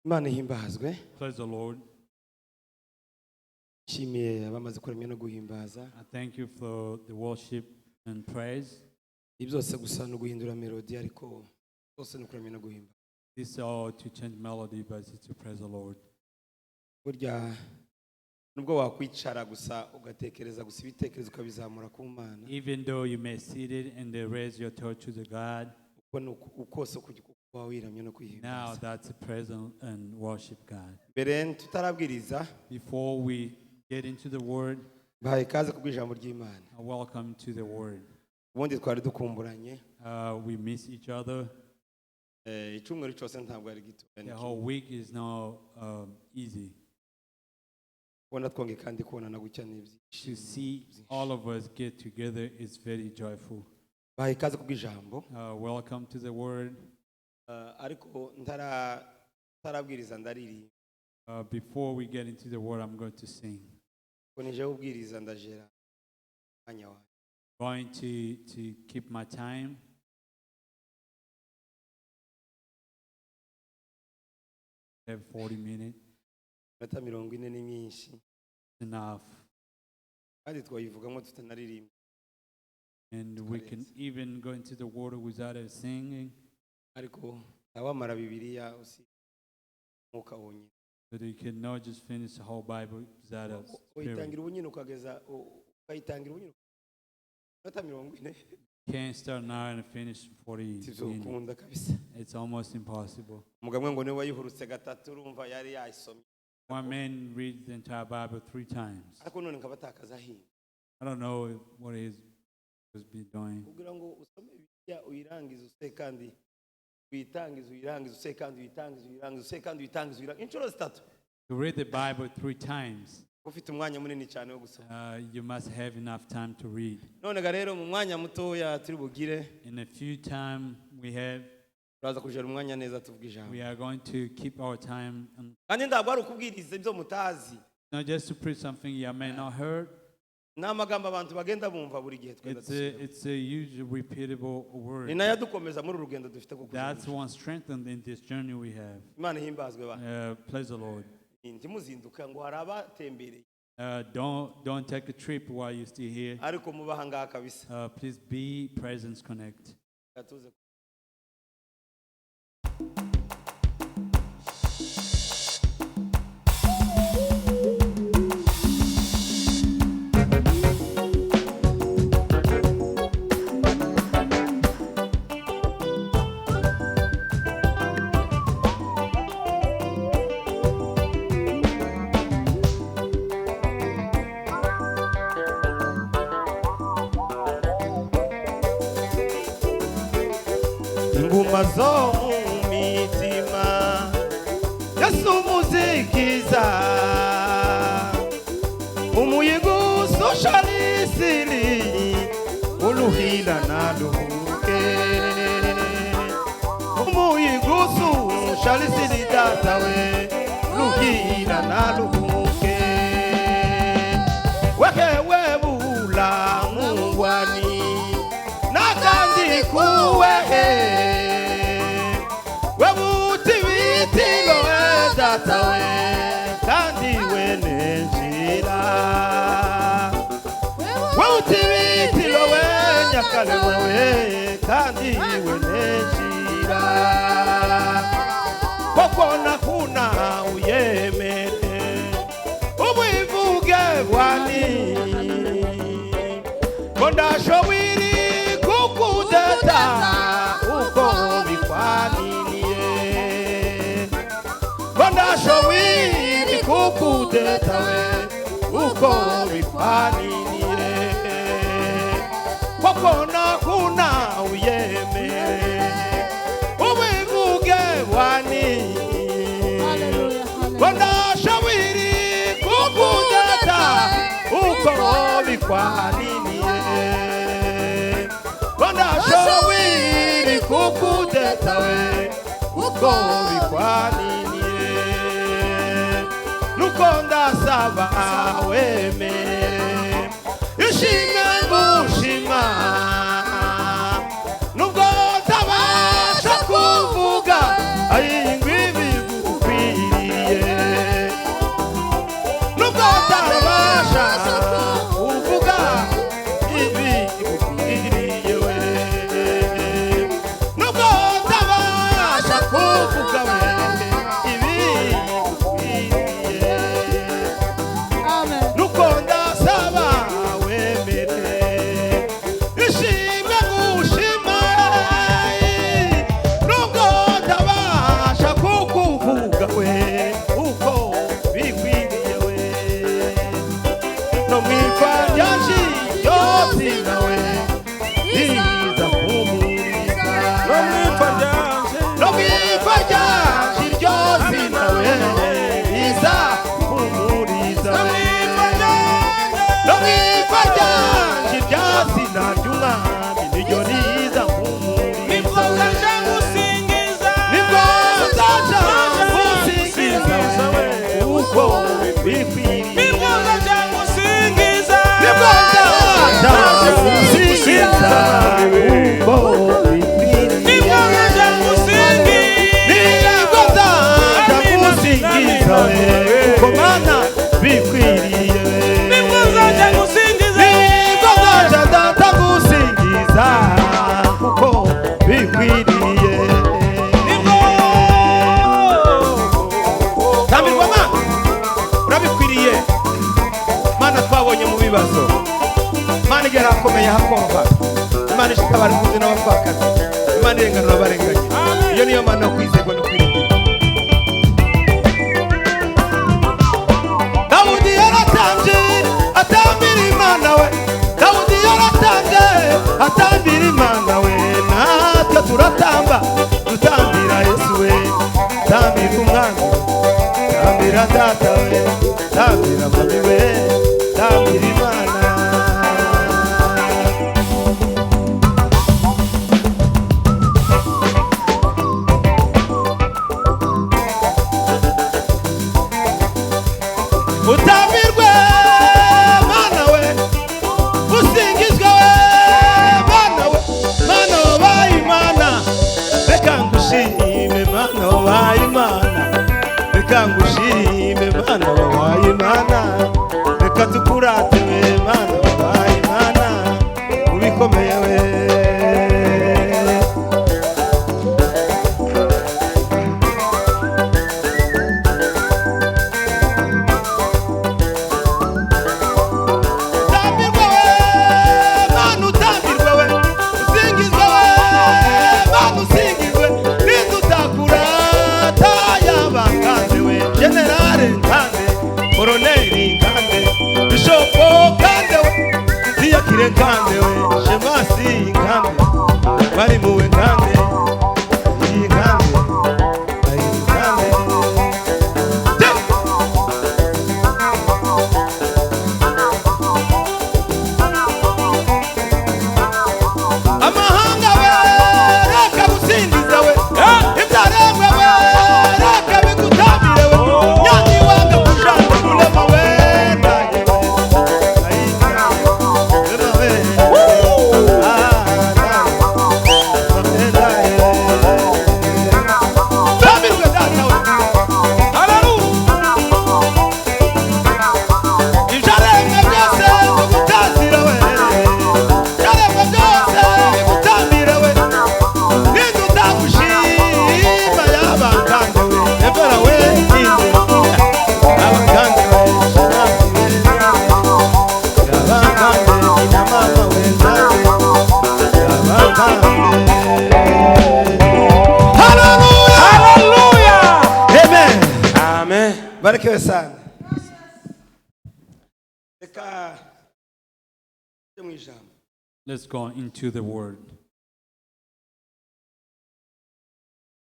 Imana ihimbazwe. Praise the Lord. Shimiye abamaze kuramya no guhimbaza. I thank you for the worship and praise. Ibyose gusa no guhindura melody ariko byose no kuramya no guhimbaza. This is all to change melody, but it's to praise the Lord. Burya nubwo wakwicara gusa ugatekereza gusa ibitekerezo ukabizamura ku Mana. Even though you may sit it and they raise your thought to the God, ukose kuba wiramya no now guhimbaza. that's a praise and worship God. Mbere tutarabwiriza Before we get into the word, bahaye ikaze kubw'ijambo ry'Imana. welcome to the word. Ubundi twari dukumburanye. We miss each other. Icyumweru cyose ntabwo ari gito. The whole week is not easy. Kubona twonge kandi kubonana gutya n'ibyishimo. To see all of us get together is very joyful. Bahaye ikaze kubw'ijambo. Welcome to the word. Ariko ntarabwiriza ndaririmba. Before we get into the word, I'm going to sing. Nije ubwiriza ndajera mwanya wawe. Going to keep my time. I have 40 minutes. Minota 40 ni myinshi. Enough. Kandi twayivugamo tutanaririmba. And we can even go into the word without us singing. Ariko abamara Bibiliya usi mwuka wonyine. So that you cannot just finish the whole Bible without us. Uyitangira ubunyine ukageza ukayitangira ubunyine. Minota 40. Can't start now and finish 40 minutes. Sizokunda kabisa. It's almost impossible. Umugabo ngo niwe wayihurutse gatatu urumva yari yayisomye. One man reads the entire Bible 3 times. Ariko none nkabatakaza hi. I don't know what he was be doing. Kugira ngo usome Bibiliya uyirangize use kandi uyitangize uyirangize use kandi uyitangize uyirangize use kandi uyitangize uyirangize inshuro zitatu. To read the Bible 3 times, Ufite umwanya munini cyane wo gusoma. you must have enough time to read. None ga rero mu mwanya mutoya turi bugire In a few time we have, turaza kujera umwanya neza tuvuga ijambo. we are going to keep our time, and Kandi ndagwa ari ukubwiriza ibyo mutazi. not just to preach something you may not heard. N'amagambo abantu bagenda bumva buri gihe twenda. It's a usually repeatable Ni word. nayo dukomeza muri urugendo dufite kuko. That's one strengthened in this journey we have. Imana himbazwe ba. Praise the Lord. Ntimuzinduka ngo harabatembereye. Don't take a trip while you're still here. Ariko mubaha ngaha kabisa. Please be presence connect. Gatuze. Inguma zo mu mitima Yesu muzikiza umuyigo socialisili uluhila naluke umuyigo socialisili datawe luhila naluke wekewe bula mungwani nakandi kuwehe webutibitilo edatawe kandi wenenjira webutibitilo wenyakale wewe kandi wenenjira kokona kuna uyemere ubivuge bwani kondashobiri kukudeta uko bikwaniniye kondashobiri kukudeta we uko bikwaniniye kokona kuna uyemere ubivuge bwani kondashobiri kukudeta uko bikwaniniye kondashobiri kukudeta we uko bikwaniniye nuko ndasaba wemere ishimwe ngushima nubwo tabasha kuvuga ayingwi bigufi bikwiriye nibwo nzajya gusingiza nibwo nzajya gusingiza kuko bikwiriye nibwo nzajya gusingiza nibwo nzajya gusingiza kuko mana bikwiriye nibwo nzajya gusingiza nibwo nzajya data gusingiza kuko bikwiriye tambirwa mana urabikwiriye mana twabonye mu bibazo mana igera akomeye hakumva imana ishitabara impunzi n'abapfakazi imana irenganura abarenganye iyo niyo mana yo kwizerwa no kwiringira dawudi yaratambye atambira imana we dawudi yaratambye atambira imana we natwe turatamba dutambira yesu we tambira umwami tambira data we tambira mami we tambira imana utambirwe mana we usingizwe we mana we mana wabaye imana reka ngushime mana wabaye imana reka ngushime mana wabaye imana reka tukurate we mana wabaye imana ubikomeye we utambirwe we mana utambirwe we usingizwe we mana usingizwe nindutakura tayabakanze we generale nkande koroneli nkande bishopo nkande we ziyakire nkande we shemasi nkande bari muwe nkande iyi nkande ayi nkande amahanga we reka gusingiza we ibyaremwe we reka bigutambire we nyanyi wanga kujana mulema we ndaye we ayi mulema we ndaye tambirwe data we ibyaremwe byose bigutazira we ibyaremwe byose bigutambira we nindudagushima yabakande we evera we inde abakande we shanasi we yabakande ina mama we ndaye yabakande haleluya haleluya amen amen barikiwe sana reka tujye mu ijambo Let's go into the word.